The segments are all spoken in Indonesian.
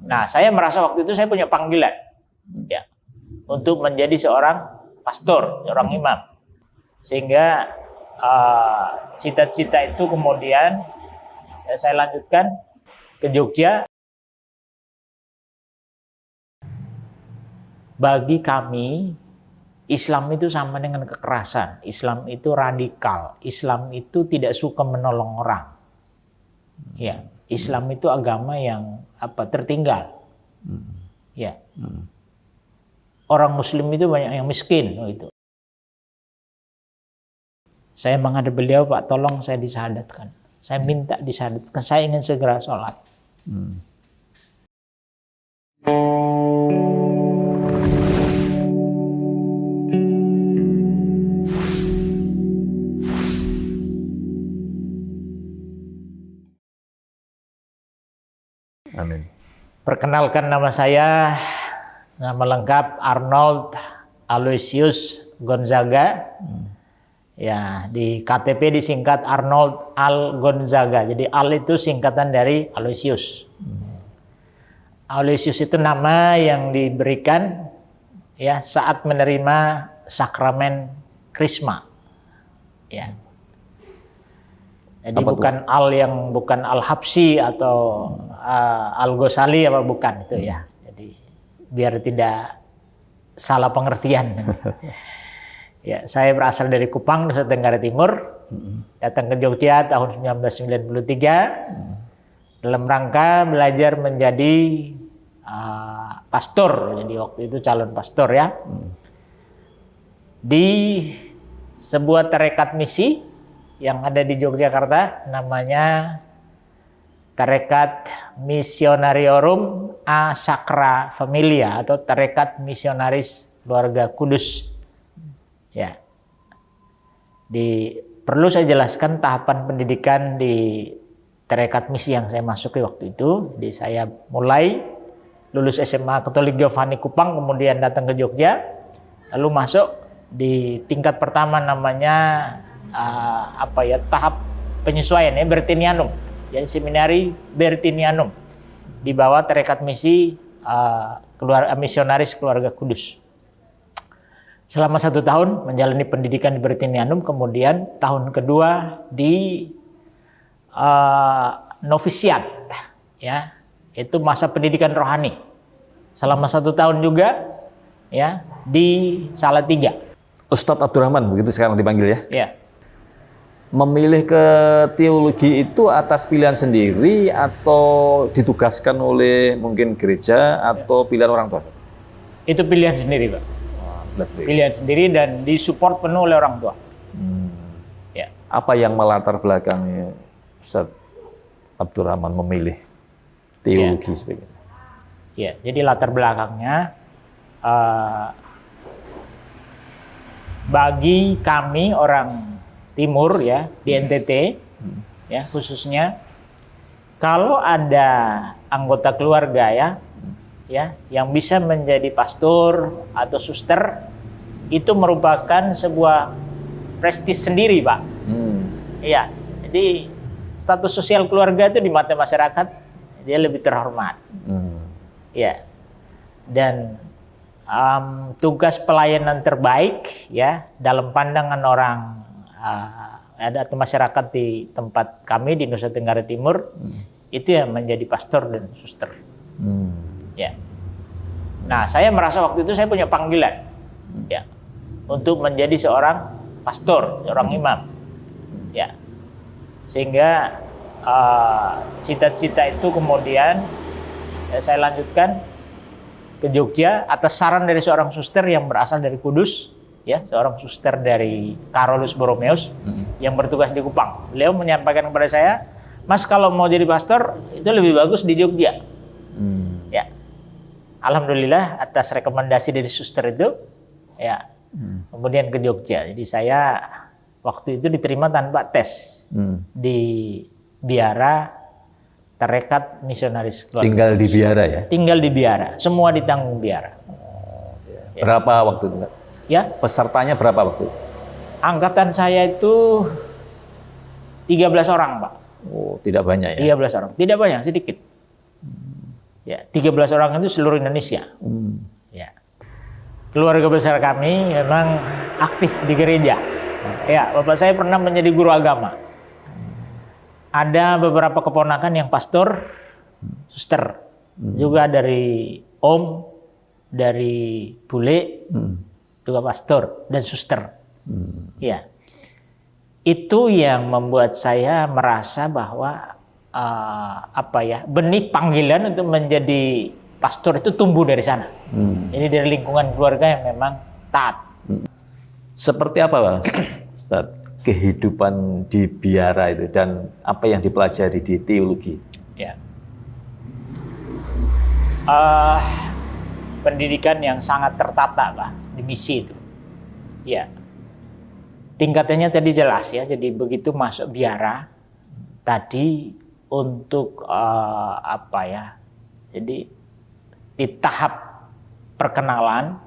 Nah, saya merasa waktu itu saya punya panggilan, ya, untuk menjadi seorang pastor, seorang imam. Sehingga cita-cita itu kemudian saya lanjutkan ke Jogja. Bagi kami, Islam itu sama dengan kekerasan. Islam itu radikal. Islam itu tidak suka menolong orang. Ya, Islam itu agama yang tertinggal. Ya. Orang Muslim itu banyak yang miskin, gitu. Saya menghadap beliau, Pak, tolong saya disyahadatkan. Saya minta disyahadatkan. Saya ingin segera sholat. Amin. Perkenalkan, nama saya, nama lengkap Arnold Aloysius Gonzaga. Ya, di KTP disingkat Arnold Al Gonzaga. Jadi Al itu singkatan dari Aloysius. Aloysius itu nama yang diberikan ya saat menerima sakramen Krisma. Ya. Jadi bukan Al yang bukan Al Habsyi atau Al Ghazali apa bukan itu ya. Jadi biar tidak salah pengertian. Ya, saya berasal dari Kupang, Nusa Tenggara Timur. Datang ke Jogja tahun 1993 dalam rangka belajar menjadi pastor. Jadi waktu itu calon pastor ya. Di sebuah tarekat misi yang ada di Yogyakarta, namanya Tarekat Missionariorum A Sacra Familia atau Tarekat Misionaris Keluarga Kudus. Ya, perlu saya jelaskan tahapan pendidikan di tarekat misi yang saya masuki waktu itu. Jadi saya mulai lulus SMA Katolik Giovanni Kupang, kemudian datang ke Jogja, lalu masuk di tingkat pertama namanya tahap penyesuaian ya, Bertinianum, jadi seminari Bertinianum di bawah tarekat misi misionaris Keluarga Kudus. Selama 1 tahun menjalani pendidikan di Bertinianum, kemudian tahun kedua di novisiat, ya, itu masa pendidikan rohani. Selama 1 tahun juga, ya, di Salatiga. Ustadz Abdurrahman, begitu sekarang dipanggil ya? Ya. Memilih ke teologi itu atas pilihan sendiri atau ditugaskan oleh mungkin gereja atau pilihan orang tua? Itu pilihan sendiri, Pak. Pilihan sendiri dan disupport penuh oleh orang tua. Ya. Apa yang melatar belakangnya Ustadz Abdurrahman memilih teologi sebagainya? Ya, jadi latar belakangnya bagi kami orang Timur ya di NTT ya khususnya, kalau ada anggota keluarga ya yang bisa menjadi pastor atau suster, itu merupakan sebuah prestis sendiri, Pak. Iya, jadi status sosial keluarga itu di mata masyarakat dia lebih terhormat. Ya, dan tugas pelayanan terbaik ya dalam pandangan orang atau masyarakat di tempat kami di Nusa Tenggara Timur itu ya menjadi pastor dan suster. Ya. Nah, saya merasa waktu itu saya punya panggilan ya untuk menjadi seorang pastor, seorang imam. Ya. Sehingga cita-cita itu kemudian saya lanjutkan ke Jogja atas saran dari seorang suster yang berasal dari Kudus, ya, seorang suster dari Carolus Borromeus yang bertugas di Kupang. Beliau menyampaikan kepada saya, "Mas, kalau mau jadi pastor itu lebih bagus di Jogja." Ya. Alhamdulillah atas rekomendasi dari suster itu, ya, kemudian ke Jogja. Jadi saya waktu itu diterima tanpa tes di Biara Tarekat Misionaris Keluarga. Tinggal di Biara ya? Tinggal di Biara, semua ditanggung Biara. Ya. Berapa waktu itu? Ya. Pesertanya berapa waktu? Angkatan saya itu 13 orang, Pak. Oh, tidak banyak ya? 13 orang, tidak banyak, sedikit. Ya, 13 orang itu seluruh Indonesia. Ya. Keluarga besar kami memang aktif di gereja. Ya, bapak saya pernah menjadi guru agama. Ada beberapa keponakan yang pastor, suster. Juga dari om, dari bule, juga pastor dan suster. Ya. Itu yang membuat saya merasa bahwa benih panggilan untuk menjadi pastor itu tumbuh dari sana. Ini dari lingkungan keluarga yang memang taat. Seperti apa, Pak Ustaz, kehidupan di biara itu dan apa yang dipelajari di teologi? Ya. Pendidikan yang sangat tertata, Pak, di misi itu. Ya. Tingkatannya tadi jelas ya. Jadi begitu masuk biara tadi untuk jadi di tahap perkenalan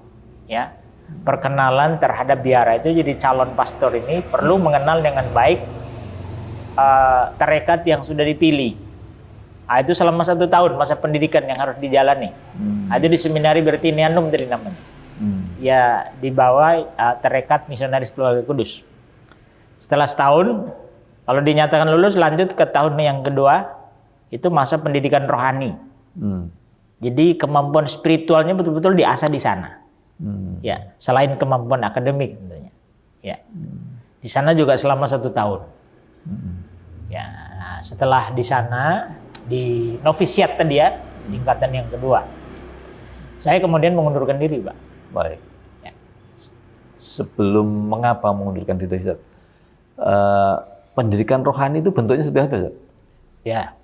ya. Perkenalan terhadap biara itu, jadi calon pastor ini perlu mengenal dengan baik tarekat yang sudah dipilih. Itu selama 1 tahun masa pendidikan yang harus dijalani. Itu di seminari Bertinianum tadi namanya. Ya, di bawah tarekat misionaris keluarga kudus. Setelah setahun, kalau dinyatakan lulus, lanjut ke tahun yang kedua, itu masa pendidikan rohani. Jadi kemampuan spiritualnya betul-betul diasah di sana. Ya, selain kemampuan akademik tentunya. Ya, di sana juga selama 1 tahun. Ya, setelah di sana di novisiat tadi ya, tingkatan yang kedua, saya kemudian mengundurkan diri, Pak. Baik. Ya. Sebelum mengapa mengundurkan diri, Ustaz? Pendidikan rohani itu bentuknya seperti apa, Ustaz? Ya,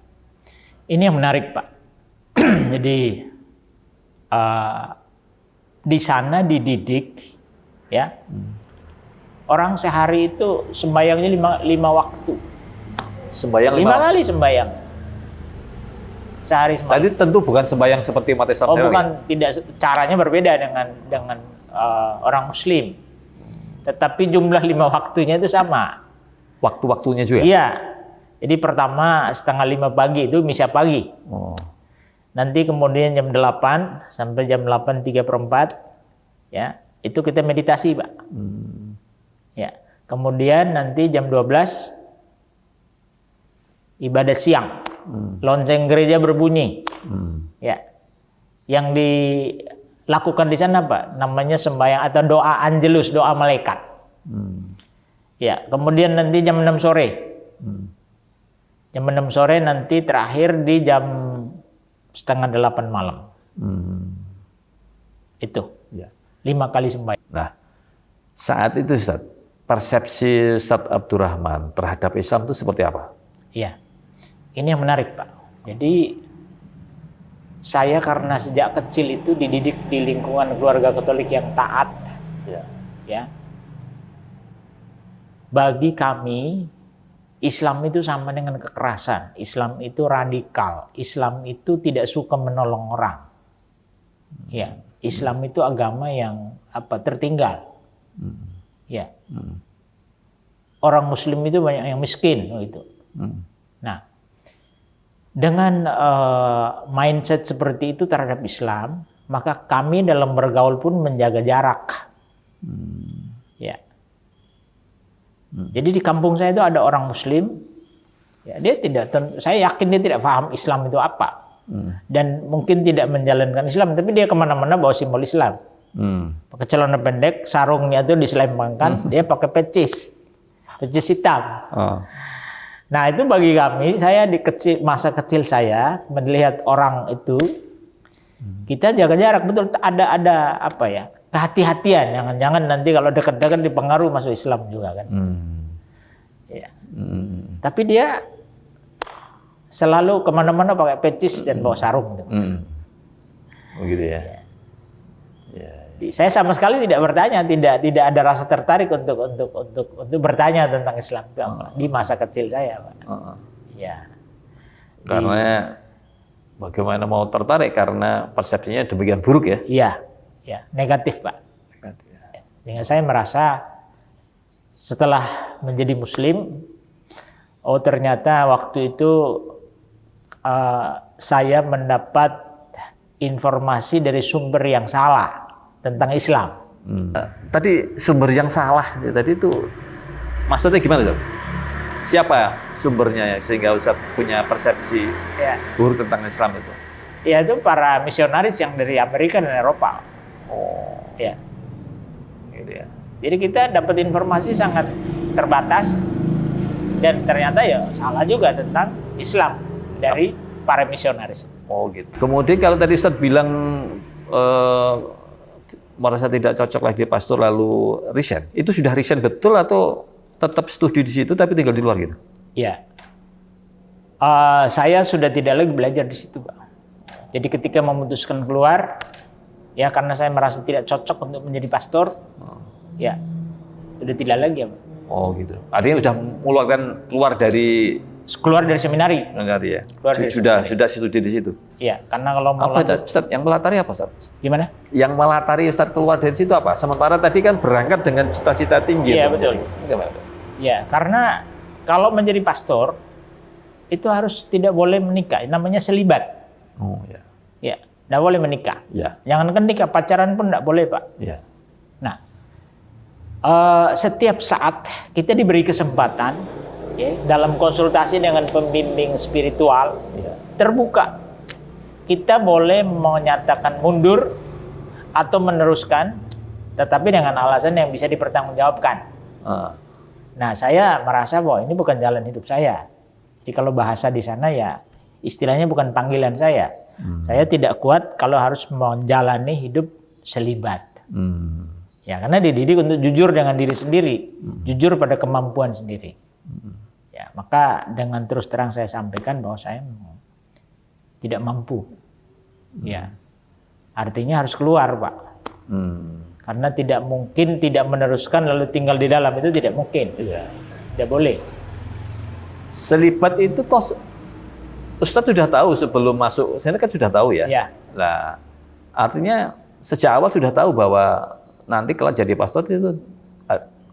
ini yang menarik, Pak. Jadi di sana dididik ya, orang sehari itu sembayangnya 5 waktu. Sembayang 5 kali sembayang sehari sembayang. Tadi tentu bukan sembayang seperti umat Islam. Bukan, tidak, caranya berbeda dengan orang Muslim. Tetapi jumlah 5 waktunya itu sama. Waktu-waktunya juga? Iya. Jadi pertama 4:30 pagi itu misa pagi. Nanti kemudian jam 8 sampai jam 8:03 ya, itu kita meditasi, Pak. Ya. Kemudian nanti jam 12 ibadah siang. Lonceng gereja berbunyi. Ya. Yang dilakukan di sana, Pak, namanya sembahyang atau doa angelus, doa malaikat. Ya, kemudian nanti jam 6 sore. Jam 6 sore nanti terakhir di jam 7:30 malam. Itu. Ya. 5 kali sembahyang. Nah, saat itu Ustaz, persepsi Ustaz Abdurrahman terhadap Islam itu seperti apa? Iya. Ini yang menarik, Pak. Jadi saya karena sejak kecil itu dididik di lingkungan keluarga Katolik yang taat. Ya. Bagi kami Islam itu sama dengan kekerasan. Islam itu radikal. Islam itu tidak suka menolong orang. Ya, Islam itu agama yang tertinggal. Ya. Orang Muslim itu banyak yang miskin gitu. Nah, dengan mindset seperti itu terhadap Islam, maka kami dalam bergaul pun menjaga jarak. Ya. Jadi di kampung saya itu ada orang Muslim, ya, saya yakin dia tidak paham Islam itu apa, dan mungkin tidak menjalankan Islam, tapi dia kemana-mana bawa simbol Islam, pakai celana pendek, sarungnya itu diselempangkan, dia pakai pecis hitam. Nah itu bagi kami, saya di masa kecil saya melihat orang itu, kita jaga jarak betul, ada kehati-hatian, jangan-jangan nanti kalau dekat-dekat dipengaruhi masuk Islam juga kan. Ya. Tapi dia selalu kemana-mana pakai pecis dan bawa sarung. Gitu. Begitu ya. Ya. Saya sama sekali tidak bertanya, tidak ada rasa tertarik untuk bertanya tentang Islam di masa kecil saya, Pak. Ya. Karena bagaimana mau tertarik karena persepsinya demikian buruk ya? Iya. Ya, negatif, Pak. Sehingga saya merasa setelah menjadi Muslim, ternyata waktu itu saya mendapat informasi dari sumber yang salah tentang Islam. Tadi sumber yang salah, tadi itu maksudnya gimana, Ustaz? Siapa sumbernya ya, sehingga Ustaz punya persepsi buruk tentang Islam itu? Ya, itu para misionaris yang dari Amerika dan Eropa. Ya. Gitu ya. Jadi kita dapat informasi sangat terbatas dan ternyata ya salah juga tentang Islam dari para misionaris. Gitu. Kemudian kalau tadi Ustaz bilang merasa tidak cocok lagi pastor lalu resign, itu sudah resign betul atau tetap studi di situ tapi tinggal di luar gitu? Iya. Saya sudah tidak lagi belajar di situ, Pak. Jadi ketika memutuskan keluar, ya karena saya merasa tidak cocok untuk menjadi pastor, ya sudah tidak lagi, Pak. Gitu. Artinya sudah mengeluarkan keluar dari seminari. Ya. Sudah studi di situ. Iya, karena kalau mau Ustaz, yang melatari apa, Ustaz? Gimana? Yang melatari Ustaz keluar dari situ apa? Sementara tadi kan berangkat dengan cita-cita tinggi. Iya, betul. Ya, karena kalau menjadi pastor itu harus tidak boleh menikah, namanya selibat. Ya, tidak boleh menikah. Jangankan nikah, pacaran pun tidak boleh, Pak. Nah, setiap saat kita diberi kesempatan dalam konsultasi dengan pembimbing spiritual terbuka. Kita boleh menyatakan mundur atau meneruskan, tetapi dengan alasan yang bisa dipertanggungjawabkan. Nah, saya merasa bahwa ini bukan jalan hidup saya. Jadi kalau bahasa di sana ya istilahnya bukan panggilan saya. Saya tidak kuat kalau harus menjalani hidup selibat. Ya, karena dididik untuk jujur dengan diri sendiri, jujur pada kemampuan sendiri. Ya, maka dengan terus terang saya sampaikan bahwa saya tidak mampu. Ya, artinya harus keluar, Pak. Karena tidak mungkin tidak meneruskan lalu tinggal di dalam, itu tidak mungkin. Tidak boleh. Selibat itu toh Ustadz sudah tahu sebelum masuk, saya kan sudah tahu ya. Nah, artinya sejak awal sudah tahu bahwa nanti kalau jadi pastor itu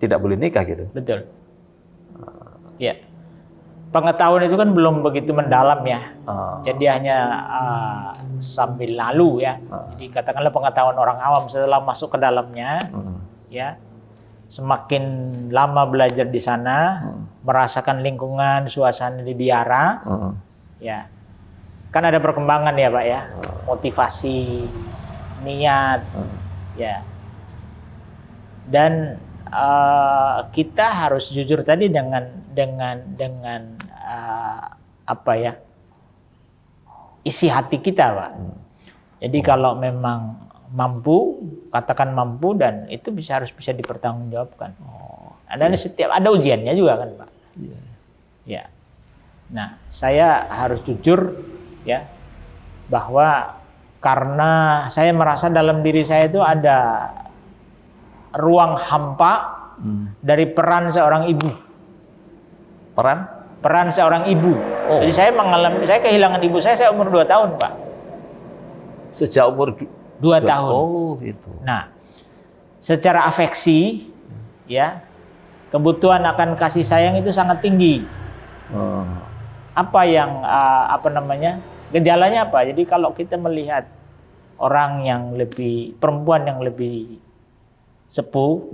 tidak boleh nikah gitu. Betul. Ya. Pengetahuan itu kan belum begitu mendalam ya. Jadi hanya sambil lalu ya. Jadi katakanlah pengetahuan orang awam, setelah masuk ke dalamnya, ya semakin lama belajar di sana, merasakan lingkungan, suasana di biara, ya kan ada perkembangan ya Pak ya, motivasi, niat, ya. Dan kita harus jujur tadi dengan apa ya, isi hati kita, Pak. Jadi kalau memang mampu, katakan mampu, dan itu harus bisa dipertanggungjawabkan. Dan setiap ada ujiannya juga kan, Pak. Ya. Nah, saya harus jujur ya bahwa karena saya merasa dalam diri saya itu ada ruang hampa dari peran seorang ibu. Peran seorang ibu. Jadi saya kehilangan ibu saya umur 2 tahun, Pak. Sejak umur 2 tahun. Gitu. Nah, secara afeksi ya, kebutuhan akan kasih sayang itu sangat tinggi. Apa yang gejalanya apa? Jadi kalau kita melihat orang yang perempuan yang lebih sepuh,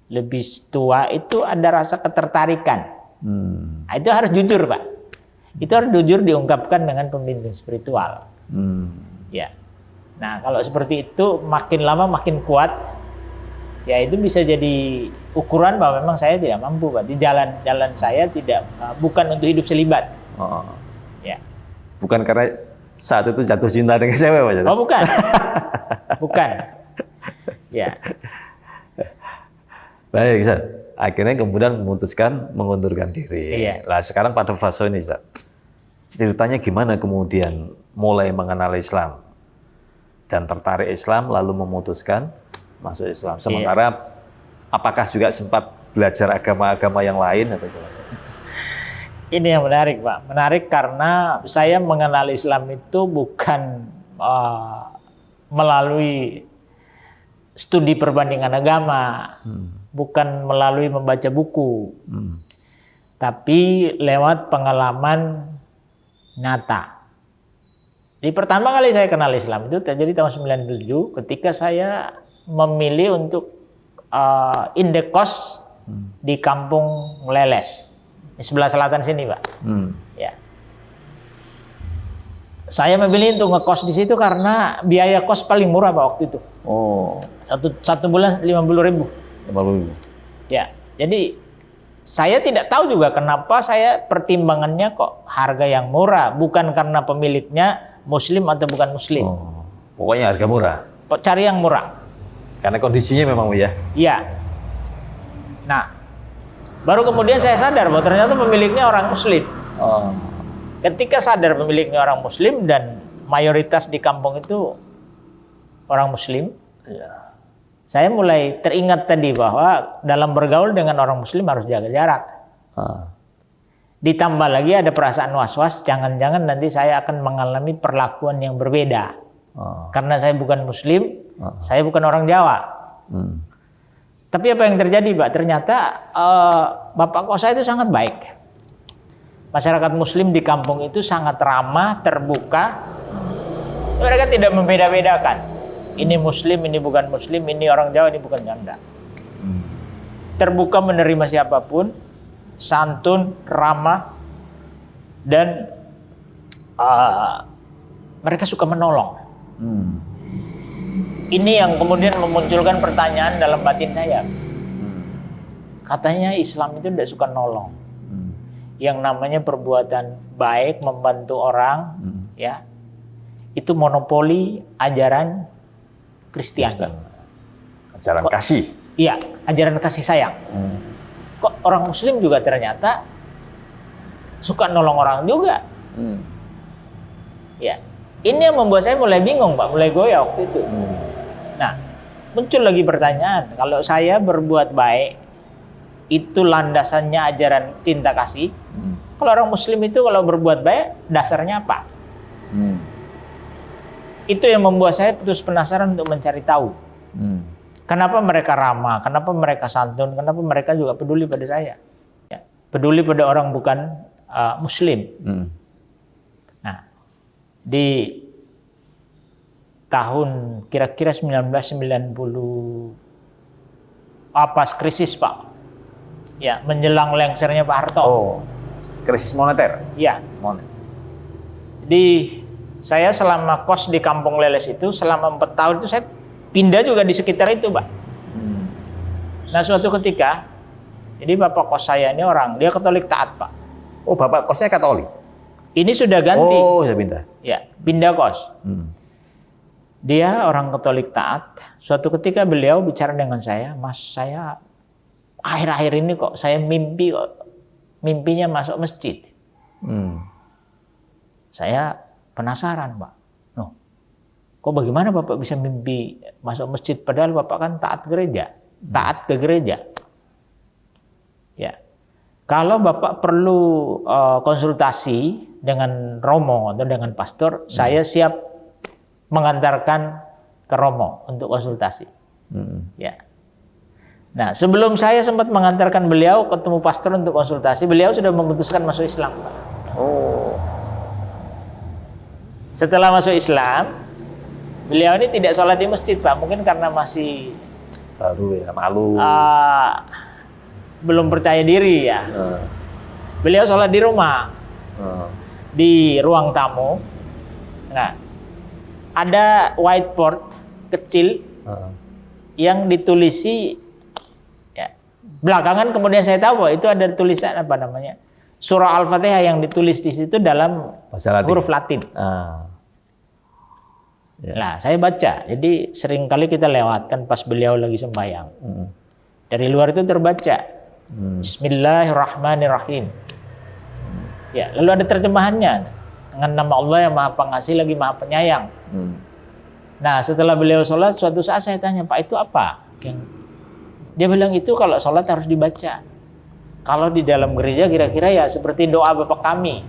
lebih tua, itu ada rasa ketertarikan. Nah, itu harus jujur, Pak. Itu harus jujur diungkapkan dengan pembimbing spiritual. Ya. Nah, kalau seperti itu makin lama makin kuat, ya itu bisa jadi ukuran bahwa memang saya tidak mampu, Pak. Di jalan saya bukan untuk hidup selibat. Ya. Bukan karena saat itu jatuh cinta dengan cewek, Pak? Oh, bukan. Bukan. Ya. Baik, Ustaz. Akhirnya kemudian memutuskan mengundurkan diri. Iya. Nah, sekarang pada fase ini, Ustaz. Ceritanya gimana kemudian mulai mengenal Islam dan tertarik Islam lalu memutuskan masuk Islam. Sementara apakah juga sempat belajar agama-agama yang lain atau gimana? Ini yang menarik, Pak. Menarik karena saya mengenal Islam itu bukan melalui studi perbandingan agama, bukan melalui membaca buku, tapi lewat pengalaman nyata. Di pertama kali saya kenal Islam itu terjadi tahun 97 ketika saya memilih untuk indekos di Kampung Leles. Di sebelah selatan sini, Pak. Ya. Saya memilih untuk ngekos di situ karena biaya kos paling murah, Pak, waktu itu. Oh. Satu bulan 50.000. 50.000. Ya. Jadi saya tidak tahu juga kenapa saya pertimbangannya kok harga yang murah, bukan karena pemiliknya muslim atau bukan muslim. Oh. Pokoknya harga murah. Cari yang murah. Karena kondisinya memang ya. Iya. Nah, baru kemudian saya sadar bahwa ternyata pemiliknya orang muslim. Oh. Ketika sadar pemiliknya orang muslim dan mayoritas di kampung itu orang muslim, Ya. saya mulai teringat tadi bahwa dalam bergaul dengan orang muslim harus jaga jarak. Ditambah lagi ada perasaan was-was, jangan-jangan nanti saya akan mengalami perlakuan yang berbeda. Karena saya bukan muslim, saya bukan orang Jawa. Tapi apa yang terjadi, Pak? Ternyata bapak kos saya itu sangat baik. Masyarakat muslim di kampung itu sangat ramah, terbuka. Mereka tidak membeda-bedakan. Ini muslim, ini bukan muslim, ini orang Jawa, ini bukan Janda. Terbuka menerima siapapun, santun, ramah, dan mereka suka menolong. Ini yang kemudian memunculkan pertanyaan dalam batin saya. Katanya Islam itu tidak suka nolong. Yang namanya perbuatan baik, membantu orang, ya, itu monopoli ajaran Kristiani. Ajaran kasih. Iya, ajaran kasih sayang. Kok orang Muslim juga ternyata suka nolong orang juga. Ya, ini yang membuat saya mulai bingung, Pak, mulai goyah waktu itu. Nah, muncul lagi pertanyaan, kalau saya berbuat baik, itu landasannya ajaran cinta kasih. Kalau orang muslim itu kalau berbuat baik, dasarnya apa? Itu yang membuat saya terus penasaran untuk mencari tahu. Kenapa mereka ramah, kenapa mereka santun, kenapa mereka juga peduli pada saya. Ya, peduli pada orang bukan muslim. Nah, di tahun kira-kira 1990, pas krisis, Pak. Ya, menjelang lengsernya Pak Harto. Oh, krisis moneter. Ya. Moneter. Jadi saya selama kos di Kampung Leles itu selama 4 tahun itu saya pindah juga di sekitar itu, Pak. Nah, suatu ketika, jadi bapak kos saya ini dia Katolik taat, Pak. Oh, bapak kosnya Katolik. Ini sudah ganti. Oh, sudah pindah. Ya, pindah kos. Dia orang Katolik taat. Suatu ketika beliau bicara dengan saya, Mas, saya akhir-akhir ini kok saya mimpinya masuk masjid. Saya penasaran, Pak. Kok bagaimana Bapak bisa mimpi masuk masjid padahal Bapak kan taat ke gereja. Ya. Kalau Bapak perlu konsultasi dengan romo atau dengan pastor, saya siap mengantarkan ke romo untuk konsultasi. Ya. Nah, sebelum saya sempat mengantarkan beliau ketemu pastor untuk konsultasi, beliau sudah memutuskan masuk Islam, Pak. Oh. Setelah masuk Islam, beliau ini tidak sholat di masjid, Pak. Mungkin karena masih baru ya, malu. Belum percaya diri ya. Beliau sholat di rumah, di ruang tamu. Nah, ada whiteboard kecil yang ditulisi. Belakangan kemudian saya tahu bahwa itu ada tulisan apa namanya, surah Al-Fatihah yang ditulis di situ dalam huruf Latin. Ya. Nah, saya baca. Jadi seringkali kita lewatkan pas beliau lagi sembahyang. Dari luar itu terbaca. Bismillahirrahmanirrahim. Ya, lalu ada terjemahannya. Dengan nama Allah yang Maha Pengasih lagi Maha Penyayang. Nah, setelah beliau sholat, suatu saat saya tanya, Pak, itu apa? Dia bilang itu kalau sholat harus dibaca. Kalau di dalam gereja kira-kira ya seperti doa Bapa kami.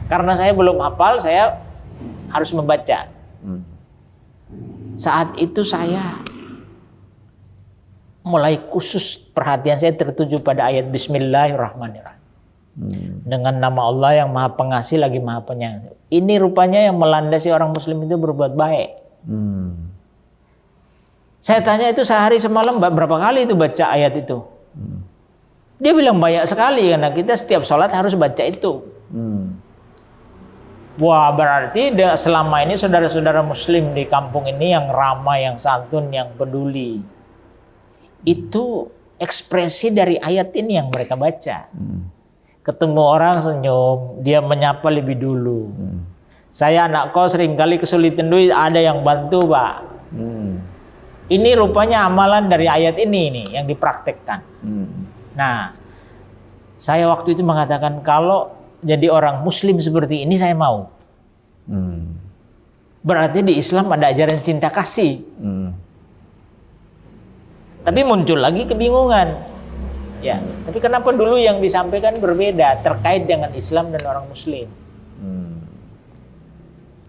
Karena saya belum hafal, saya harus membaca. Saat itu saya mulai khusus perhatian saya tertuju pada ayat Bismillahirrahmanirrahim. Dengan nama Allah yang Maha Pengasih lagi Maha Penyayang. Ini rupanya yang melandasi orang Muslim itu berbuat baik. Saya tanya itu sehari semalam berapa kali itu baca ayat itu? Dia bilang banyak sekali karena kita setiap sholat harus baca itu. Wah, berarti selama ini saudara-saudara Muslim di kampung ini yang ramah, yang santun, yang peduli, itu ekspresi dari ayat ini yang mereka baca. Ketemu orang senyum, dia menyapa lebih dulu. Saya anak kos seringkali kesulitan duit, ada yang bantu, Pak. Ini rupanya amalan dari ayat ini nih yang dipraktekkan. Nah, saya waktu itu mengatakan kalau jadi orang Muslim seperti ini saya mau. Berarti di Islam ada ajaran cinta kasih. Tapi muncul lagi kebingungan. Ya, tapi kenapa dulu yang disampaikan berbeda terkait dengan Islam dan orang Muslim?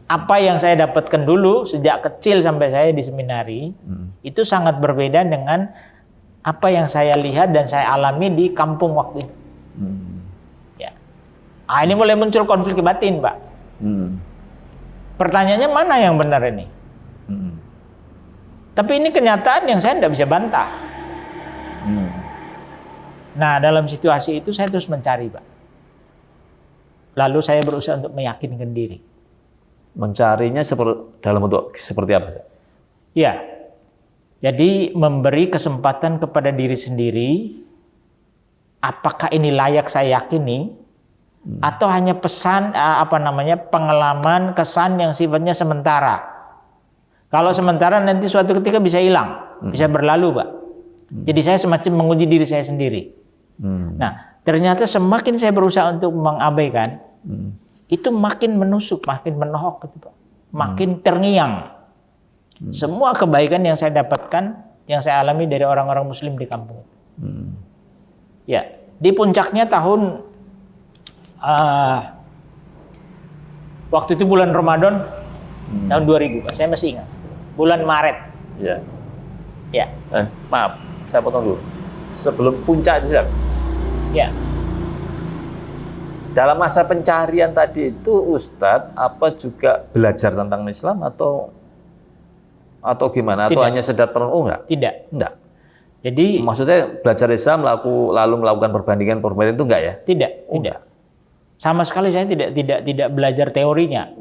Apa yang saya dapatkan dulu sejak kecil sampai saya di seminari itu sangat berbeda dengan apa yang saya lihat dan saya alami di kampung waktu itu. Ya, ini mulai muncul konflik batin, Pak. Pertanyaannya mana yang benar ini? Tapi ini kenyataan yang saya tidak bisa bantah. Nah, dalam situasi itu saya terus mencari, Pak. Lalu saya berusaha untuk meyakinkan diri. Mencarinya dalam bentuk seperti apa? Ya, jadi memberi kesempatan kepada diri sendiri, apakah ini layak saya yakini, atau hanya pesan, pengalaman, kesan yang sifatnya sementara. Kalau sementara nanti suatu ketika bisa hilang, bisa berlalu, Pak. Jadi saya semacam menguji diri saya sendiri. Nah, ternyata semakin saya berusaha untuk mengabaikan, itu makin menusuk, makin menohok gitu, Pak. Makin terngiang. Semua kebaikan yang saya dapatkan, yang saya alami dari orang-orang Muslim di kampung. Ya, di puncaknya tahun waktu itu bulan Ramadan tahun 2000, Pak. Saya masih ingat. Bulan Maret. Ya. Ya. Maaf, saya potong dulu. Sebelum puncak itu, ya. Dalam masa pencarian tadi itu Ustadz apa juga belajar tentang Islam atau gimana? Atau Tidak. hanya sedar enggak? Tidak. Enggak. Jadi Maksudnya belajar Islam lalu melakukan perbandingan itu enggak ya? tidak. Sama sekali saya tidak belajar teorinya.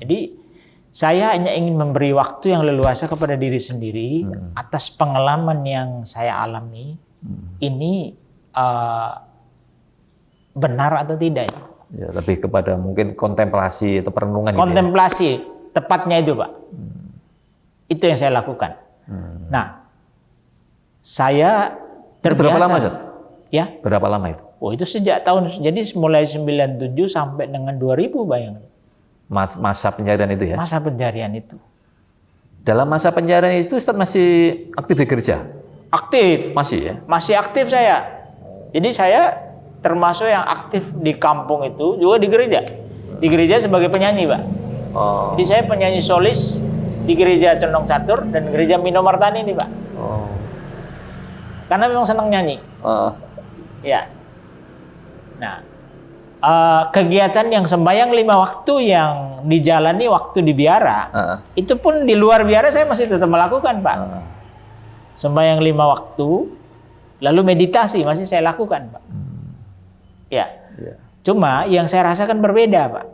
Jadi saya hanya ingin memberi waktu yang leluasa kepada diri sendiri atas pengalaman yang saya alami. Ini benar atau tidak? Ya, lebih kepada mungkin kontemplasi atau perenungan. Kontemplasi, gitu ya? Tepatnya itu, Pak. Itu yang saya lakukan. Nah, saya terbiasa. Berapa lama, Ustaz? Ya. Berapa lama itu? Oh, itu sejak tahun, jadi mulai 97 sampai dengan 2000, bayangin. Masa pencarian itu ya? Masa pencarian itu. Dalam masa pencarian itu Ustaz masih aktif di gereja? Aktif. Masih ya? Masih aktif saya. Jadi saya termasuk yang aktif di kampung itu juga di gereja. Di gereja sebagai penyanyi, Pak. Jadi saya penyanyi solis di gereja Condong Catur dan gereja Mino Martani ini, Pak. Karena memang senang nyanyi. Ya. Nah, kegiatan yang sembahyang 5 waktu yang dijalani waktu di biara, itu pun di luar biara saya masih tetap melakukan, Pak. Sembahyang 5 waktu, lalu meditasi masih saya lakukan, Pak. Ya. Cuma yang saya rasakan berbeda, Pak.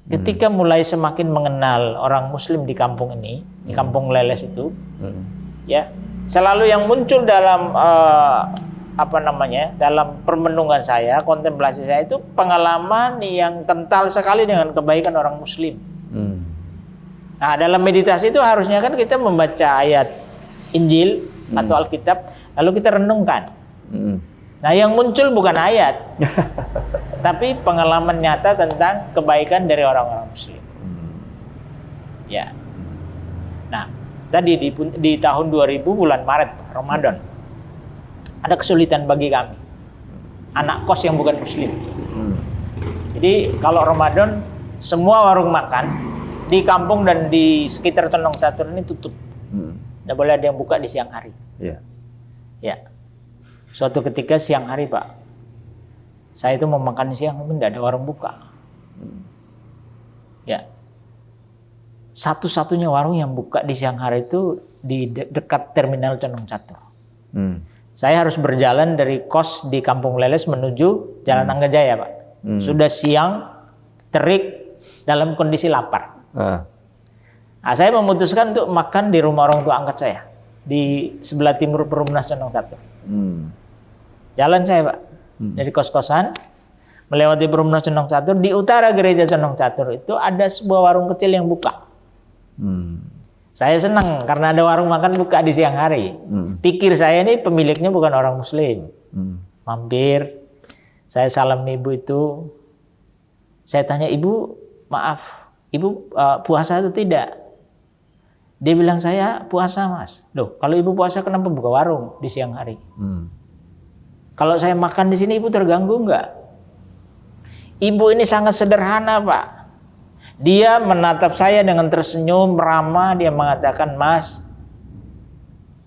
Ketika mulai semakin mengenal orang Muslim di kampung ini, di kampung Leles itu, ya, selalu yang muncul dalam dalam permenungan saya, kontemplasi saya itu pengalaman yang kental sekali dengan kebaikan orang Muslim. Nah, dalam meditasi itu harusnya kan kita membaca ayat Injil atau Alkitab, lalu kita renungkan. Nah, yang muncul bukan ayat, tapi pengalaman nyata tentang kebaikan dari orang-orang Muslim. Ya. Nah, tadi di tahun 2000 bulan Maret, Ramadan, ada kesulitan bagi kami, anak kos yang bukan Muslim. Jadi kalau Ramadan, semua warung makan di kampung dan di sekitar Condong Catur ini tutup. Tidak boleh ada yang buka di siang hari. Ya. Suatu ketika siang hari, Pak, Saya itu mau makan siang, tapi tidak ada warung buka. Ya, satu-satunya warung yang buka di siang hari itu di dekat terminal Condong Catur. Saya harus berjalan dari kos di Kampung Leles menuju Jalan Angga Jaya, Pak. Sudah siang, terik, dalam kondisi lapar. Nah, saya memutuskan untuk makan di rumah orang tua angkat saya di sebelah timur Perumnas Condong Catur. Jalan saya, Pak, dari kos-kosan melewati Perumnas Condong Catur, di utara gereja Condong Catur itu ada sebuah warung kecil yang buka. Saya senang karena ada warung makan buka di siang hari. Pikir saya ini pemiliknya bukan orang Muslim. Mampir, saya salam ibu itu. Saya tanya, ibu, maaf, ibu puasa atau tidak? Dia bilang, saya puasa, Mas. Loh, kalau ibu puasa kenapa buka warung di siang hari? Kalau saya makan di sini ibu terganggu enggak? Ibu ini sangat sederhana, Pak. Dia menatap saya dengan tersenyum ramah. Dia mengatakan, Mas,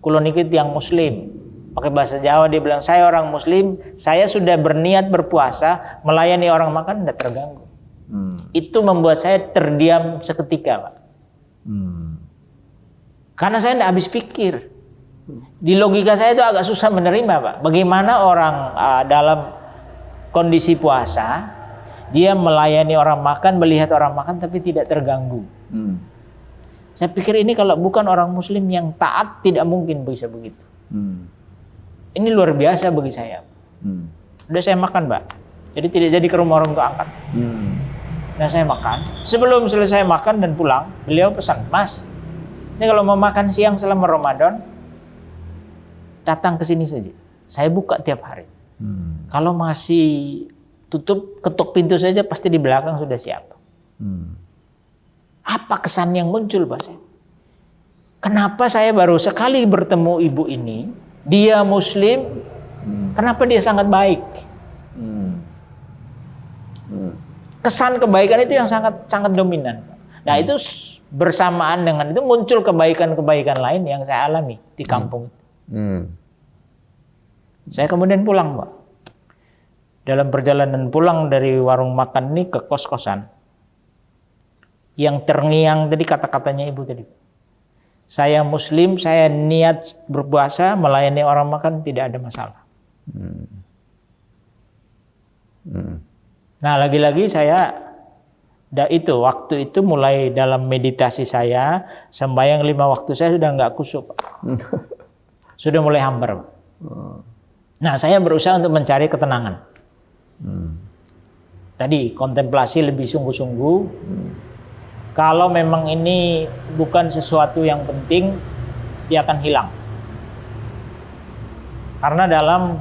kulon iki yang Muslim. Pakai bahasa Jawa dia bilang, saya orang Muslim. Saya sudah berniat berpuasa, melayani orang makan tidak terganggu. Itu membuat saya terdiam seketika, Pak. Karena saya tidak habis pikir. Di logika saya itu agak susah menerima, Pak. Bagaimana orang dalam kondisi puasa, dia melayani orang makan, melihat orang makan tapi tidak terganggu. Saya pikir ini kalau bukan orang Muslim yang taat tidak mungkin bisa begitu. Ini luar biasa bagi saya. Udah saya makan, Pak. Jadi tidak jadi ke rumah orang tua angkat. Nah, saya makan. Sebelum selesai makan dan pulang, beliau pesan, Mas, ini kalau mau makan siang selama Ramadan, datang ke sini saja. Saya buka tiap hari. Kalau masih tutup, ketuk pintu saja pasti di belakang sudah siap. Apa kesan yang muncul, Pak? Kenapa saya baru sekali bertemu ibu ini, dia Muslim, kenapa dia sangat baik? Kesan kebaikan itu yang sangat dominan. Nah, itu bersamaan dengan itu muncul kebaikan-kebaikan lain yang saya alami di kampung. Saya kemudian pulang, Pak. Dalam perjalanan pulang dari warung makan ini ke kos-kosan, yang terngiang tadi kata-katanya ibu tadi. Saya Muslim, saya niat berpuasa, melayani orang makan, tidak ada masalah. Nah, lagi-lagi saya, waktu itu mulai dalam meditasi saya, sembahyang 5 waktu saya sudah nggak khusyuk. Sudah mulai hambar. Nah, saya berusaha untuk mencari ketenangan. Tadi kontemplasi lebih sungguh-sungguh. Kalau memang ini bukan sesuatu yang penting, dia akan hilang. Karena dalam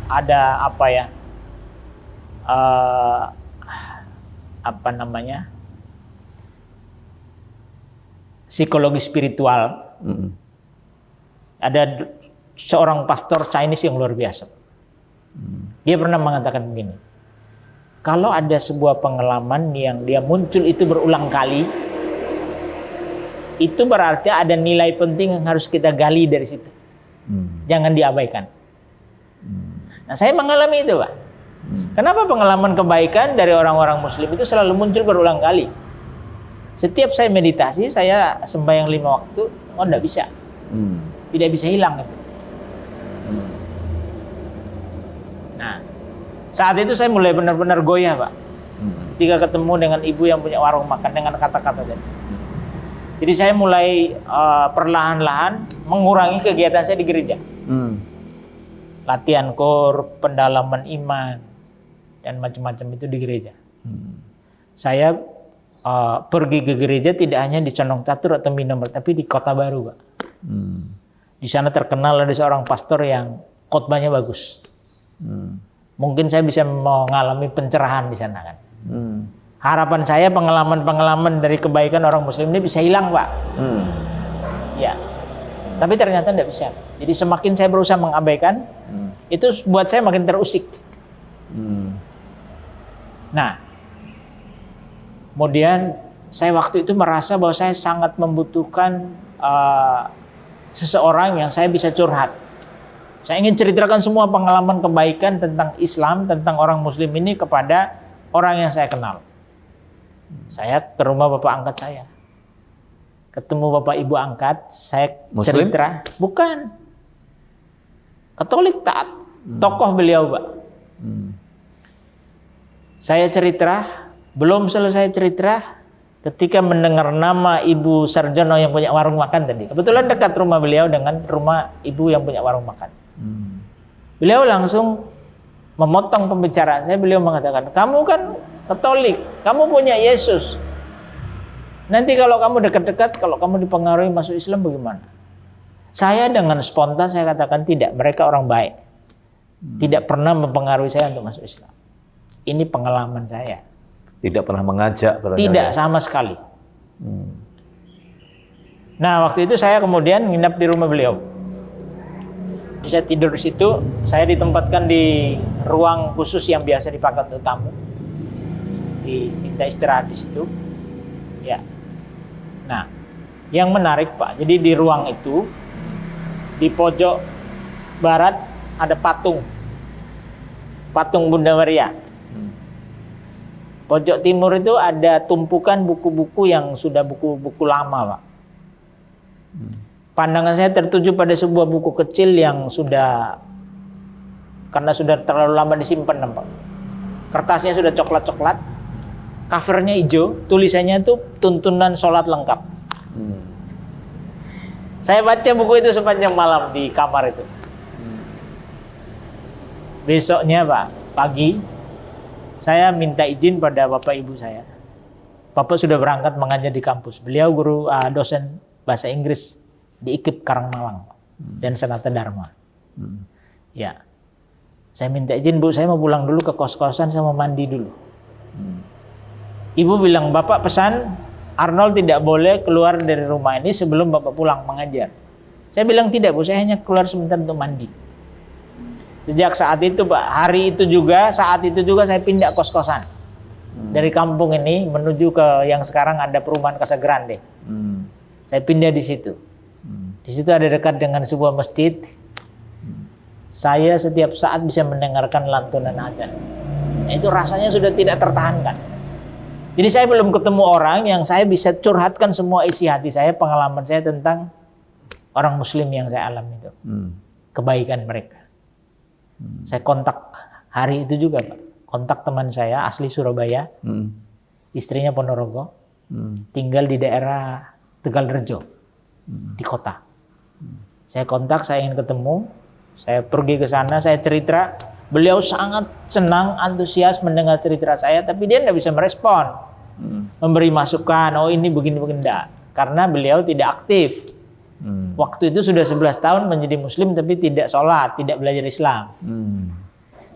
ada psikologi spiritual. Ada seorang pastor Chinese yang luar biasa. Dia pernah mengatakan begini, kalau ada sebuah pengalaman yang dia muncul itu berulang kali, itu berarti ada nilai penting yang harus kita gali dari situ. Jangan diabaikan. Nah, saya mengalami itu, Pak. Kenapa pengalaman kebaikan dari orang-orang Muslim itu selalu muncul berulang kali? Setiap saya meditasi, saya sembahyang 5 waktu, tidak bisa. Tidak bisa hilang itu. Nah, saat itu saya mulai benar-benar goyah, Pak. Ketika ketemu dengan ibu yang punya warung makan dengan kata-kata tadi. Jadi saya mulai perlahan-lahan mengurangi kegiatan saya di gereja. Latihan kor, pendalaman iman, dan macam-macam itu di gereja. Saya pergi ke gereja tidak hanya di Condong Catur atau Minimarket, tapi di Kota Baru, Pak. Di sana terkenal ada seorang pastor yang khotbahnya bagus. Mungkin saya bisa mengalami pencerahan di sana, kan. Harapan saya pengalaman-pengalaman dari kebaikan orang Muslim ini bisa hilang, Pak. Ya, tapi ternyata tidak bisa. Jadi semakin saya berusaha mengabaikan, itu buat saya makin terusik. Nah, kemudian saya waktu itu merasa bahwa saya sangat membutuhkan seseorang yang saya bisa curhat. Saya ingin ceritakan semua pengalaman kebaikan tentang Islam, tentang orang Muslim ini kepada orang yang saya kenal. Saya ke rumah bapak angkat saya. Ketemu bapak ibu angkat, saya Muslim? cerita. Bukan. Katolik taat. Tokoh beliau, Pak. Saya cerita, belum selesai cerita, ketika mendengar nama Ibu Sarjono yang punya warung makan tadi. Kebetulan dekat rumah beliau dengan rumah ibu yang punya warung makan. Beliau langsung memotong pembicaraan saya. Beliau mengatakan, kamu kan Katolik, kamu punya Yesus. Nanti kalau kamu dekat-dekat, kalau kamu dipengaruhi masuk Islam bagaimana? Saya dengan spontan saya katakan tidak, mereka orang baik. Tidak pernah mempengaruhi saya untuk masuk Islam. Ini pengalaman saya. Tidak pernah mengajak barangkali. Tidak sama sekali. Nah, waktu itu saya kemudian nginap di rumah beliau. Saya tidur di situ, saya ditempatkan di ruang khusus yang biasa dipakai untuk tamu. Diminta istirahat di situ. Ya. Nah, yang menarik Pak, jadi di ruang itu di pojok barat ada patung Bunda Maria. Pojok timur itu ada tumpukan buku-buku yang sudah buku-buku lama, Pak. Pandangan saya tertuju pada sebuah buku kecil yang karena sudah terlalu lama disimpan, Pak. Kertasnya sudah coklat-coklat, covernya hijau, tulisannya itu tuntunan sholat lengkap. Saya baca buku itu sepanjang malam di kamar itu. Besoknya Pak, pagi, saya minta izin pada bapak ibu saya. Bapak sudah berangkat mengajar di kampus. Beliau guru dosen bahasa Inggris di IKIP Karangmalang dan Sanata Dharma. Ya, saya minta izin, Bu, saya mau pulang dulu ke kos-kosan, saya mau mandi dulu. Ibu bilang, Bapak pesan Arnold tidak boleh keluar dari rumah ini sebelum Bapak pulang mengajar. Saya bilang tidak, Bu, saya hanya keluar sebentar untuk mandi. Sejak saat itu Pak, saat itu juga saya pindah kos-kosan. Dari kampung ini menuju ke yang sekarang ada perumahan Casa Grande. Saya pindah di situ. Di situ ada dekat dengan sebuah masjid. Saya setiap saat bisa mendengarkan lantunan azan. Itu rasanya sudah tidak tertahankan. Jadi saya belum ketemu orang yang saya bisa curhatkan semua isi hati saya, pengalaman saya tentang orang Muslim yang saya alami itu. Kebaikan mereka. Saya kontak hari itu juga Pak. Kontak teman saya asli Surabaya. Istrinya Ponorogo. Tinggal di daerah Tegalrejo. Di kota. Saya kontak, saya ingin ketemu. Saya pergi ke sana, saya cerita. Beliau sangat senang, antusias mendengar cerita saya, tapi dia tidak bisa merespon. Memberi masukan, oh ini begini-begini, enggak. Karena beliau tidak aktif. Waktu itu sudah 11 tahun menjadi Muslim, tapi tidak sholat, tidak belajar Islam.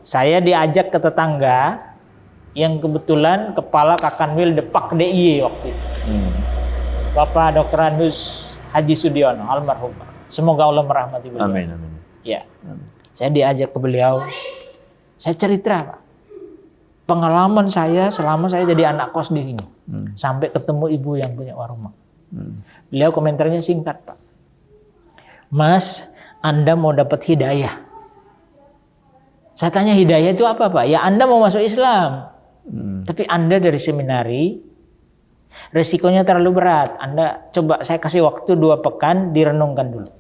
Saya diajak ke tetangga, yang kebetulan kepala Kakanwil Depak DIY waktu itu. Bapak Dr. Andus Haji Sudiono, almarhum. Semoga Allah merahmati beliau. Amin, amin. Ya. Saya diajak ke beliau. Saya cerita, Pak. Pengalaman saya selama saya jadi anak kos di sini. Sampai ketemu ibu yang punya warung makan. Beliau komentarnya singkat, Pak. Mas, Anda mau dapat hidayah. Saya tanya hidayah itu apa, Pak? Ya Anda mau masuk Islam. Tapi Anda dari seminari, resikonya terlalu berat. Anda coba saya kasih waktu 2 pekan, direnungkan dulu.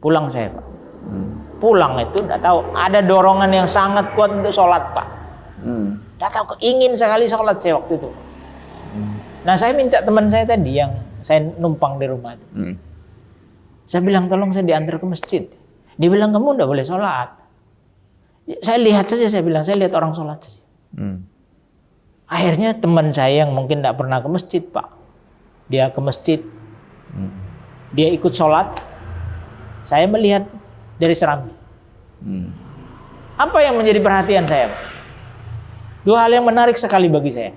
Pulang saya, Pak. Pulang itu tidak tahu, ada dorongan yang sangat kuat untuk sholat, Pak. Tidak tahu, ingin sekali sholat saya waktu itu. Nah saya minta teman saya tadi yang saya numpang di rumah itu. Saya bilang tolong saya diantar ke masjid. Dia bilang kamu tidak boleh sholat. Saya lihat saja, saya bilang saya lihat orang sholat saja. Akhirnya teman saya yang mungkin tidak pernah ke masjid, Pak. Dia ke masjid. Dia ikut sholat. Saya melihat dari serambi. Apa yang menjadi perhatian saya, Pak? 2 hal yang menarik sekali bagi saya.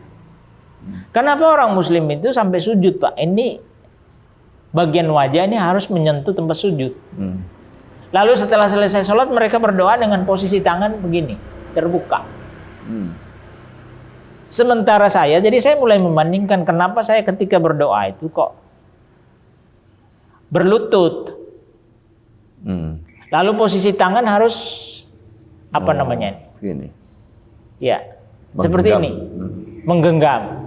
Kenapa orang Muslim itu sampai sujud, Pak? Ini bagian wajah ini harus menyentuh tempat sujud. Lalu setelah selesai sholat mereka berdoa dengan posisi tangan begini, terbuka. Sementara saya mulai membandingkan kenapa saya ketika berdoa itu kok berlutut. Lalu posisi tangan harus apa namanya? Gini. Ya, seperti ini. Menggenggam.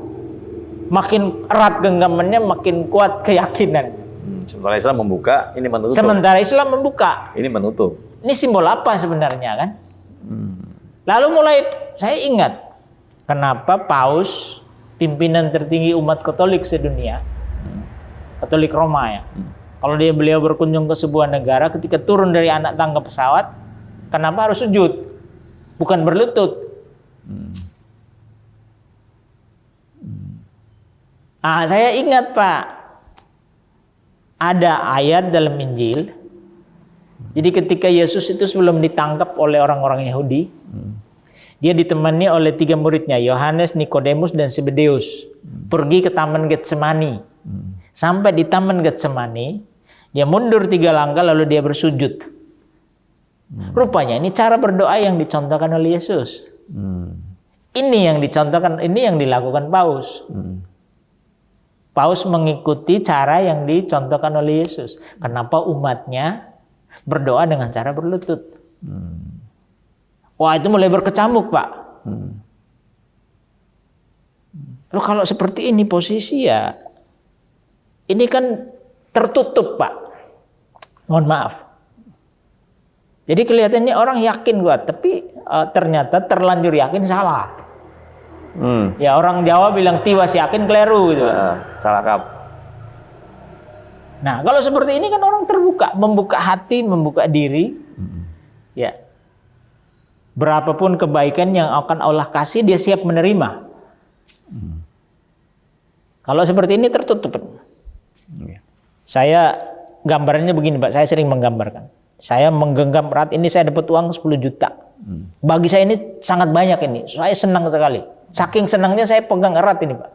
Makin erat genggamannya, makin kuat keyakinan. Sementara Islam membuka, ini menutup. Sementara Islam membuka. Ini menutup. Ini simbol apa sebenarnya kan? Lalu mulai saya ingat kenapa Paus, pimpinan tertinggi umat Katolik sedunia, Katolik Roma ya. Kalau beliau berkunjung ke sebuah negara, ketika turun dari anak tangga pesawat, kenapa harus sujud? Bukan berlutut. Saya ingat Pak, ada ayat dalam Injil. Jadi ketika Yesus itu sebelum ditangkap oleh orang-orang Yahudi, dia ditemani oleh 3 muridnya, Yohanes, Nikodemus, dan Zebedeus. Pergi ke Taman Getsemani. Sampai di Taman Getsemani, dia mundur 3 langkah lalu dia bersujud. Rupanya ini cara berdoa yang dicontohkan oleh Yesus. Ini yang dicontohkan, ini yang dilakukan Paus. Paus mengikuti cara yang dicontohkan oleh Yesus. Kenapa umatnya berdoa dengan cara berlutut? Wah, itu mulai berkecamuk, Pak. Loh, kalau seperti ini posisi ya, ini kan tertutup, Pak. Mohon maaf. Jadi kelihatannya orang yakin kuat, tapi ternyata terlanjur yakin salah. Ya orang Jawa bilang tiwas yakin keliru gitu. Salah kap. Nah kalau seperti ini kan orang terbuka, membuka hati, membuka diri. Ya. Berapapun kebaikan yang akan Allah kasih, dia siap menerima. Kalau seperti ini tertutup. Saya gambarannya begini Pak, saya sering menggambarkan. Saya menggenggam erat ini, saya dapat uang 10 juta. Bagi saya ini sangat banyak ini. Saya senang sekali. Saking senangnya saya pegang erat ini Pak.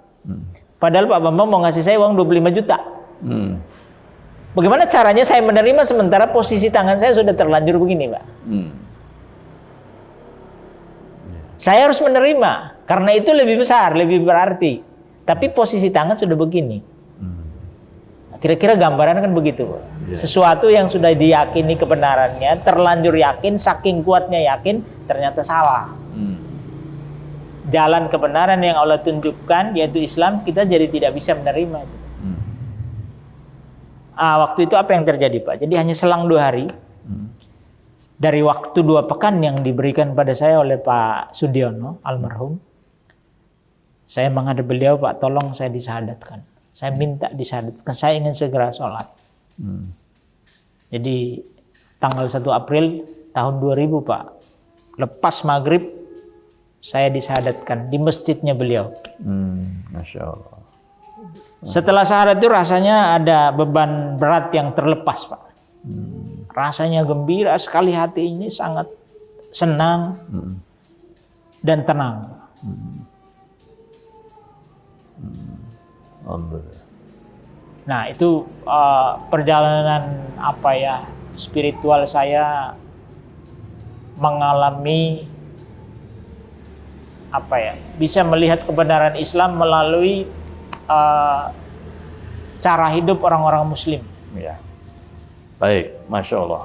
Padahal Pak Bambang mau ngasih saya uang 25 juta. Bagaimana caranya saya menerima sementara posisi tangan saya sudah terlanjur begini Pak. Saya harus menerima. Karena itu lebih besar, lebih berarti. Tapi posisi tangan sudah begini. Kira-kira gambaran kan begitu Pak. Sesuatu yang sudah diyakini kebenarannya, terlanjur yakin, saking kuatnya yakin, ternyata salah. Jalan kebenaran yang Allah tunjukkan, yaitu Islam, kita jadi tidak bisa menerima. Waktu itu apa yang terjadi Pak? Jadi hanya selang 2 hari, dari waktu 2 pekan yang diberikan pada saya oleh Pak Sudiono, almarhum, saya menghadap beliau, Pak tolong saya disyahadatkan. Saya minta disyahadatkan, saya ingin segera sholat. Jadi tanggal 1 April tahun 2000 Pak, lepas maghrib saya disyahadatkan di masjidnya beliau. Masya Allah. Setelah syahadat itu rasanya ada beban berat yang terlepas Pak. Rasanya gembira sekali, hati ini sangat senang dan tenang. Nah itu perjalanan spiritual saya mengalami bisa melihat kebenaran Islam melalui cara hidup orang-orang Muslim. Ya. Baik, Masya Allah.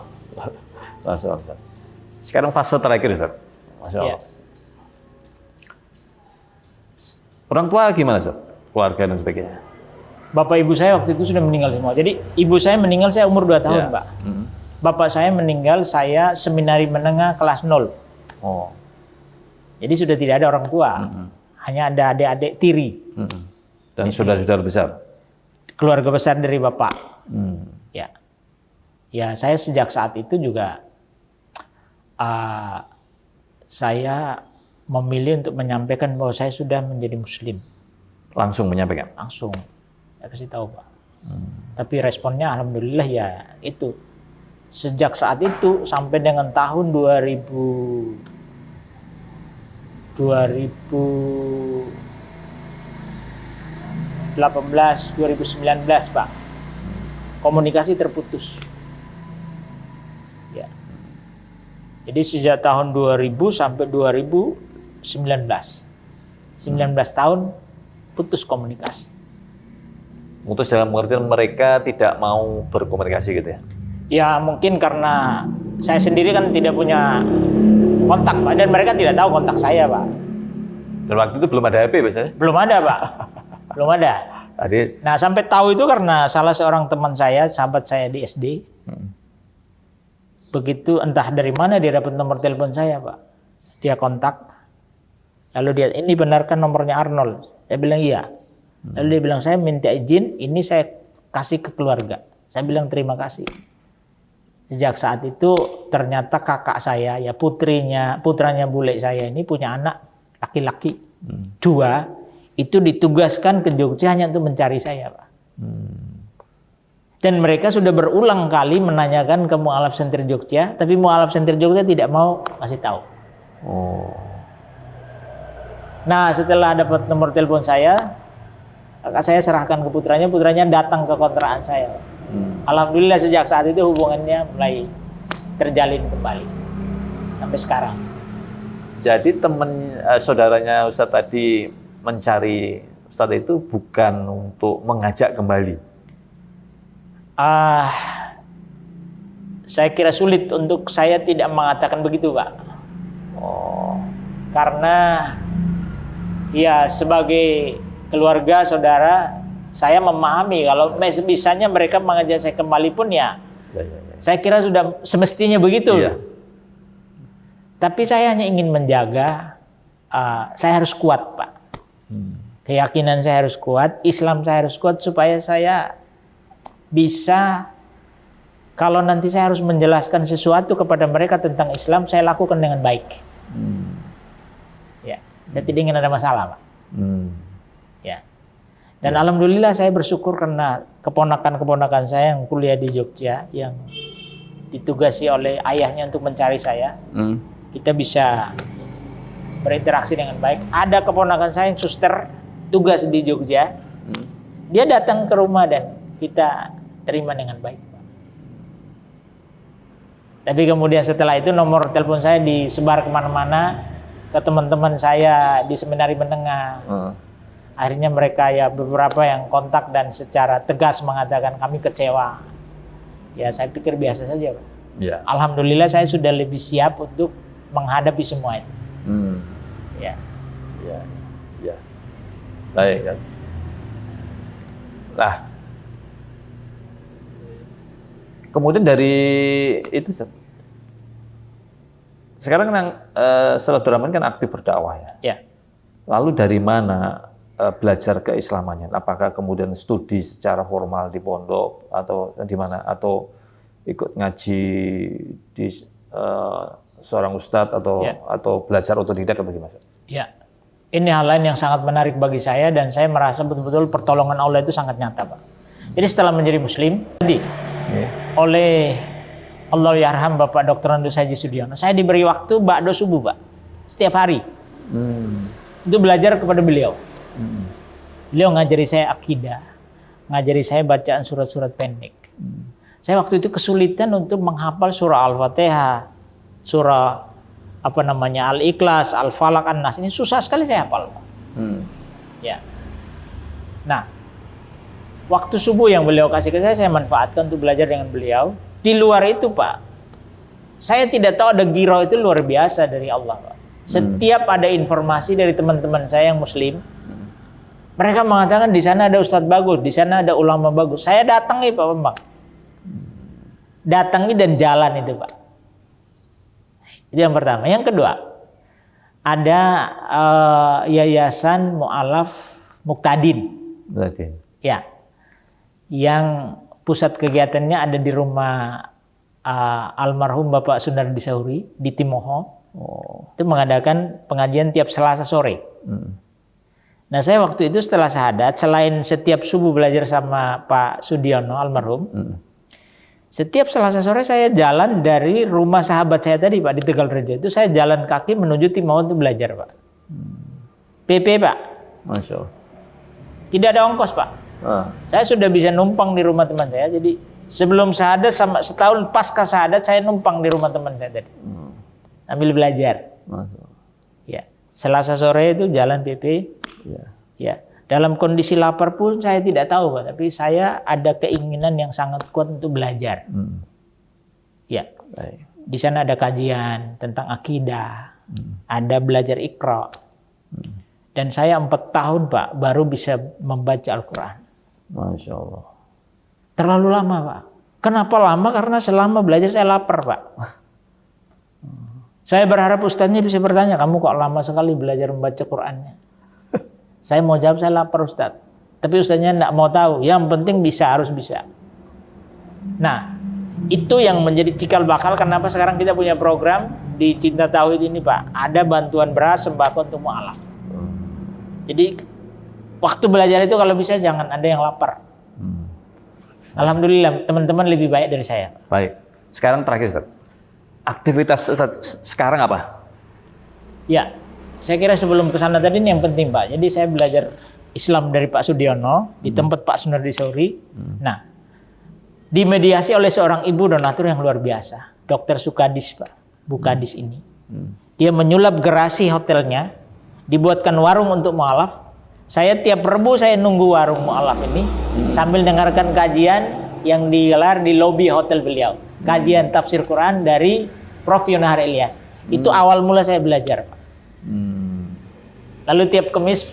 Masya Allah. Sekarang fase terakhir Ustaz. Masya Allah. Ya. Orang tua gimana Ustaz? Keluarga dan sebagainya. Bapak ibu saya waktu itu sudah meninggal semua. Jadi ibu saya meninggal saya umur 2 tahun Pak. Bapak saya meninggal saya seminari menengah kelas 0. Jadi sudah tidak ada orang tua. Hanya ada adik-adik tiri. Dan saudara-saudara besar? Keluarga besar dari bapak. Ya saya sejak saat itu juga saya memilih untuk menyampaikan bahwa saya sudah menjadi Muslim. Langsung menyampaikan? Langsung. Saya kasih tahu Pak. Tapi responnya alhamdulillah ya itu. Sejak saat itu sampai dengan tahun 2019 Pak, komunikasi terputus. Ya. Jadi sejak tahun 2000 sampai 2019, 19 tahun putus komunikasi. Putus dalam pengertian mereka tidak mau berkomunikasi gitu ya? Ya mungkin karena saya sendiri kan tidak punya kontak Pak, dan mereka tidak tahu kontak saya Pak. Dan waktu itu belum ada HP biasanya? Belum ada Pak, belum ada. Tadi. Nah sampai tahu itu karena salah seorang teman saya, sahabat saya di SD. Begitu entah dari mana dia dapat nomor telepon saya Pak. Dia kontak. Lalu dia, ini benarkan nomornya Arnold? Saya bilang iya. Lalu dia bilang, saya minta izin, ini saya kasih ke keluarga. Saya bilang terima kasih. Sejak saat itu ternyata kakak saya, ya putranya bule saya ini punya anak laki-laki 2, itu ditugaskan ke Jogja hanya untuk mencari saya Pak. Dan mereka sudah berulang kali menanyakan ke Mu'alaf Center Jogja, tapi Mu'alaf Center Jogja tidak mau kasih tahu. Nah setelah dapat nomor telepon saya, kakak saya serahkan ke putranya datang ke kontrakan saya. Alhamdulillah sejak saat itu hubungannya mulai terjalin kembali sampai sekarang. Jadi teman saudaranya Ustadz tadi mencari Ustadz itu bukan untuk mengajak kembali? Saya kira sulit untuk saya tidak mengatakan begitu Pak. Karena ya sebagai keluarga saudara, saya memahami kalau misalnya mereka mengajak saya kembali pun ya. Saya kira sudah semestinya begitu. Iya. Tapi saya hanya ingin menjaga, saya harus kuat Pak. Keyakinan saya harus kuat, Islam saya harus kuat supaya saya bisa, kalau nanti saya harus menjelaskan sesuatu kepada mereka tentang Islam, saya lakukan dengan baik. Ya, saya tidak ingin ada masalah Pak. Ya. Dan alhamdulillah saya bersyukur karena keponakan-keponakan saya yang kuliah di Jogja, yang ditugasi oleh ayahnya untuk mencari saya, kita bisa berinteraksi dengan baik. Ada keponakan saya yang suster tugas di Jogja, dia datang ke rumah dan kita terima dengan baik. Tapi kemudian setelah itu nomor telepon saya disebar kemana-mana ke teman-teman saya di seminari menengah. Akhirnya mereka ya beberapa yang kontak dan secara tegas mengatakan kami kecewa. Ya saya pikir biasa saja Pak. Ya. Alhamdulillah saya sudah lebih siap untuk menghadapi semua itu. Ya. Ya. Baik kan. Nah, kemudian dari itu sekarang kan Ustadz Abdurrahman kan aktif berdakwah ya. Ya. Lalu dari mana belajar keislamannya? Apakah kemudian studi secara formal di pondok atau di mana? Atau ikut ngaji di seorang ustadz atau belajar otodidak atau gimana? Ya. Ini hal lain yang sangat menarik bagi saya dan saya merasa betul-betul pertolongan Allah itu sangat nyata Pak. Jadi setelah menjadi Muslim, oleh Allah yarham Bapak Dr. Andus Haji Sudiono, saya diberi waktu ba'da subuh Pak, setiap hari. Itu belajar kepada beliau. Beliau ngajari saya akidah, ngajari saya bacaan surat-surat pendek. Saya waktu itu kesulitan untuk menghafal surah Al-Fatihah, surah Al-Ikhlas, Al-Falaq, An-Nas. Ini susah sekali saya hafal. Ya. Nah, waktu subuh yang beliau kasih ke saya manfaatkan untuk belajar dengan beliau. Di luar itu Pak, saya tidak tahu ada giro itu luar biasa dari Allah Pak. Setiap ada informasi dari teman-teman saya yang Muslim, mereka mengatakan di sana ada ustadz bagus, di sana ada ulama bagus. Saya datangi Pak Bambang, datangi dan jalan itu Pak. Itu yang pertama. Yang kedua, ada Yayasan Mu'alaf Muqtadin. Ya, yang pusat kegiatannya ada di rumah almarhum Bapak Sunardi Sauri di Timoho. Itu mengadakan pengajian tiap Selasa sore. Nah saya waktu itu setelah syahadat, selain setiap subuh belajar sama Pak Sudiono almarhum, setiap Selasa sore saya jalan dari rumah sahabat saya tadi Pak di Tegalrejo itu, saya jalan kaki menuju Timoho untuk belajar Pak. PP Pak. Masya Allah. Tidak ada ongkos Pak. Saya sudah bisa numpang di rumah teman saya. Jadi sebelum syahadat sama setahun pasca syahadat saya numpang di rumah teman saya tadi. Ambil belajar. Ya. Selasa sore itu jalan PP. Ya. Dalam kondisi lapar pun saya tidak tahu Pak, tapi saya ada keinginan yang sangat kuat untuk belajar. Ya. Baik. Di sana ada kajian tentang akidah, ada belajar Iqra. Dan saya 4 tahun Pak baru bisa membaca Al-Quran. Masya Allah. Terlalu lama Pak. Kenapa lama? Karena selama belajar saya lapar Pak. Saya berharap ustadznya bisa bertanya, kamu kok lama sekali belajar membaca Qurannya? Saya mau jawab, saya lapar Ustadz. Tapi ustadznya enggak mau tahu. Yang penting bisa, harus bisa. Nah, itu yang menjadi cikal bakal kenapa sekarang kita punya program di Cinta Tauhid ini Pak. Ada bantuan beras sembako untuk mu'alaf. Jadi waktu belajar itu kalau bisa jangan ada yang lapar. Alhamdulillah teman-teman lebih baik dari saya. Baik. Sekarang terakhir Ustaz. Aktivitas Ustaz sekarang apa? Ya, saya kira sebelum ke sana tadi ini yang penting Pak. Jadi saya belajar Islam dari Pak Sudiono di tempat Pak Sunardi Sauri. Nah, dimediasi oleh seorang ibu donatur yang luar biasa, Dr. Sukadis Pak, Bukadis ini. Dia menyulap gerasi hotelnya, dibuatkan warung untuk mu'alaf. Saya tiap Rebu saya nunggu warung mu'alaf ini sambil dengarkan kajian yang digelar di lobi hotel beliau. Kajian tafsir Quran dari Prof. Yunahar Ilyas. Itu awal mula saya belajar Pak. Lalu tiap Kamis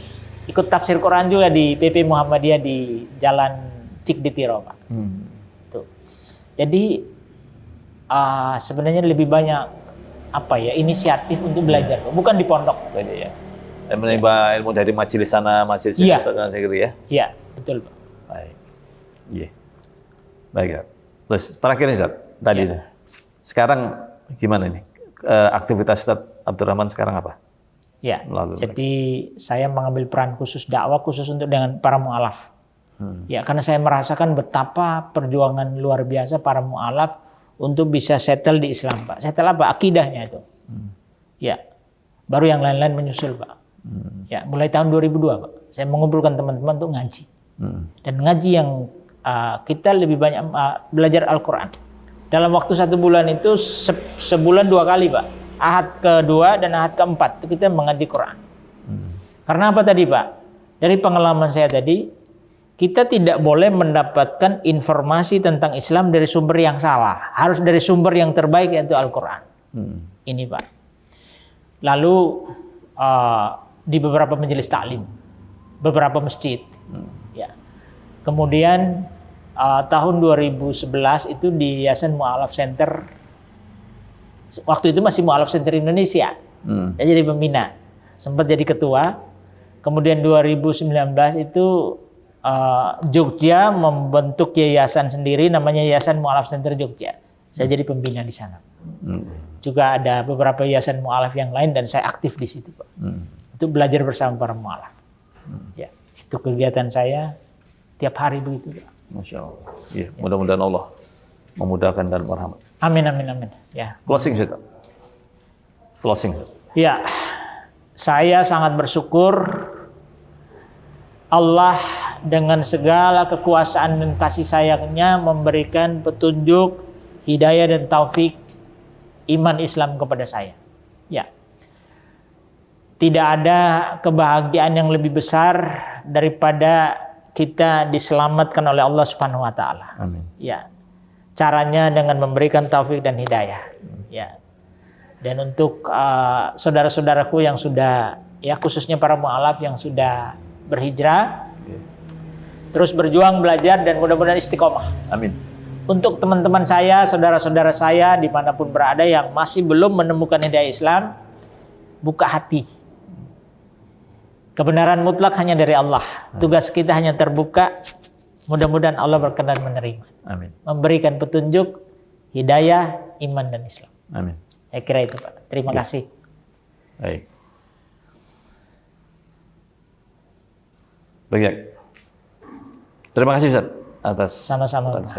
ikut tafsir Quran juga di PP Muhammadiyah di Jalan Cikditiro Pak. Tuh. Jadi sebenarnya lebih banyak inisiatif untuk belajar, bukan di pondok. Ya. Dan menimba ilmu dari majelis sana, majelis itu, saya kira ya. Iya, betul Pak. Baik. Iya. Baik ya. Terus terakhir nih Ustaz, tadi itu. Sekarang gimana nih? Aktivitas Ustaz Abdurrahman sekarang apa? Ya. Jadi saya mengambil peran khusus dakwah khusus untuk dengan para mu'alaf. Ya, karena saya merasakan betapa perjuangan luar biasa para mu'alaf untuk bisa settle di Islam, Pak. Settle apa? Akidahnya itu. Ya. Baru yang lain-lain menyusul, Pak. Ya, mulai tahun 2002, Pak. Saya mengumpulkan teman-teman untuk ngaji. Dan ngaji yang kita lebih banyak belajar Al-Quran. Dalam waktu 1 bulan itu sebulan 2 kali, Pak. Ahad kedua dan ahad keempat itu kita mengaji Quran. Karena apa tadi, Pak? Dari pengalaman saya tadi, kita tidak boleh mendapatkan informasi tentang Islam dari sumber yang salah. Harus dari sumber yang terbaik, yaitu Al-Quran. Ini, Pak. Lalu di beberapa majelis taklim, beberapa masjid. Ya. Kemudian tahun 2011 itu di Yayasan Mu'alaf Center. Waktu itu masih Mu'alaf Center Indonesia. Saya jadi pembina. Sempat jadi ketua. Kemudian 2019 itu Jogja membentuk yayasan sendiri namanya Yayasan Mu'alaf Center Jogja. Saya jadi pembina di sana. Juga ada beberapa yayasan mu'alaf yang lain dan saya aktif di situ, Pak. Itu belajar bersama para mu'alaf. Ya, itu kegiatan saya tiap hari begitu, Pak. Masya Allah. Ya, mudah-mudahan Allah memudahkan dan merahmat. Amin, amin, amin. Ya. Closing, Ustaz. Closing, Ustaz. Ya, saya sangat bersyukur Allah dengan segala kekuasaan dan kasih sayangnya memberikan petunjuk, hidayah dan taufik iman Islam kepada saya. Ya. Tidak ada kebahagiaan yang lebih besar daripada kita diselamatkan oleh Allah Subhanahu wa taala. Amin. Ya. Caranya dengan memberikan taufik dan hidayah. Ya. Dan untuk saudara-saudaraku yang sudah, ya khususnya para mu'alaf yang sudah berhijrah, terus berjuang belajar dan mudah-mudahan istiqomah. Amin. Untuk teman-teman saya, saudara-saudara saya dimanapun berada yang masih belum menemukan hidayah Islam, buka hati. Kebenaran mutlak hanya dari Allah. Tugas kita hanya terbuka. Mudah-mudahan Allah berkenan menerima. Amin. Memberikan petunjuk, hidayah, iman dan Islam. Amin. Saya kira itu, Pak. Terima kasih. Baik. Baik. Terima kasih Ustaz atas Sama-sama. atas